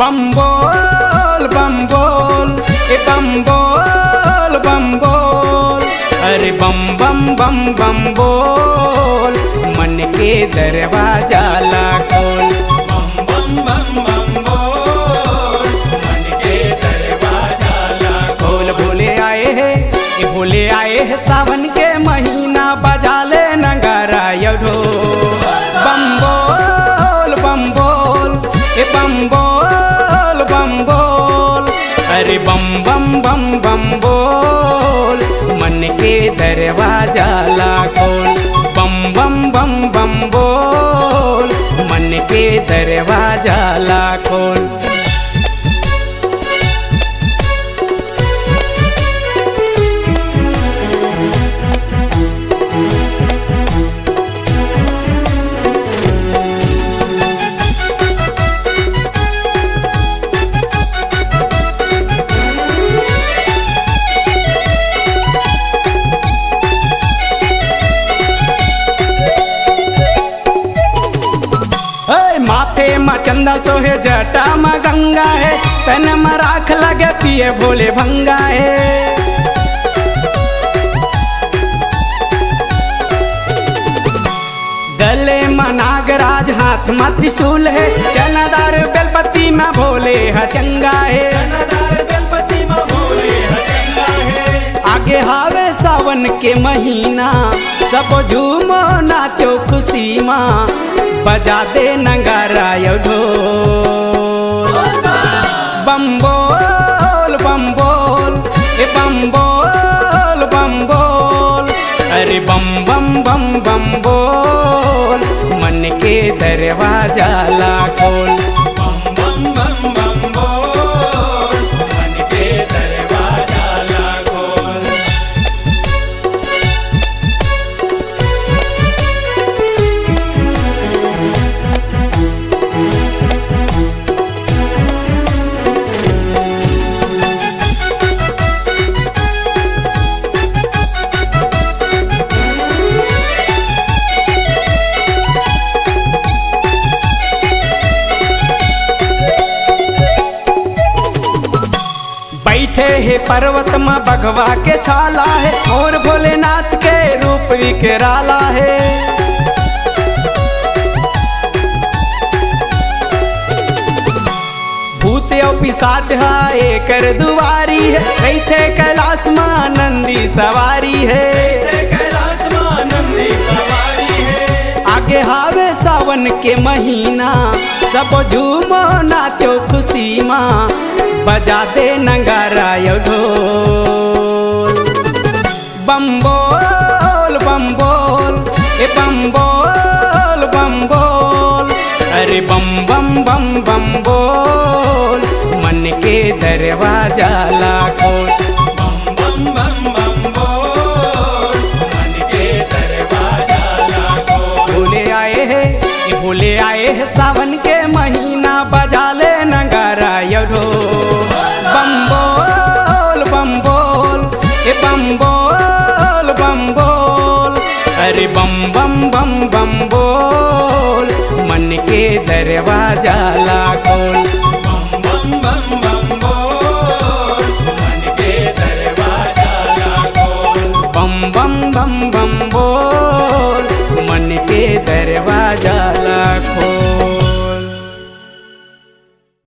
बम बोल ए बम बोल अरे बम बम बम बम बोल मन के दरवाजा ला खोल। बम बम बम बम बोल मन के दरवाजा ला खोल। भोले आए है सावन के महीना बजा ले नगारा यो ढोल। बम बोल ए बम बोल अरे बम बम बम बम बोल मन के दरवाजा ला खोल। बम बम बम बम बोल मन के दरवाजा ला खोल। माथे में चंदा सोहे जटा में गंगा है तन में राख लगे पिए भोले भंगा है। गले में नागराज हाथ में त्रिशूल है चनादार बेलपति में भोले है चंगा है। चनादार बेलपति में भोले है चंगा है। आगे हावे सावन के महीना सब झूमो नाचो खुशी माँ बजा दे नगारा यो ढोल। बम बोल ए बम बोल अरे बम बम बम बम बोल मन के दरवाजा ला खोल। बम बम बम बम बोल मन के दरवाजा ला खोल। बैठे है पर्वत में बघवा के छाला है और भोलेनाथ के रूप विकराला है। भूत और पिशाच है कर दुआरी है कैथे कैलाश में नंदी सवारी है। कैलाश में नंदी सवारी है। आगे हावे सावन के महीना सब झूमो नाचो खुशी माँ बजा दे नगारा यो ढोल। बम बोल ए बम बोल अरे बम बम बम बम बोल मन के दरवाजा ला खोल। बम बम बम बम बोल मन के दरवाजा ला खोल। भोले आए है सावन के महीना बजा ले नगारा यो ढोल। बम बोल ए बम बोल अरे बम बम बम बम बोल मन के दरवाजा ला खोल।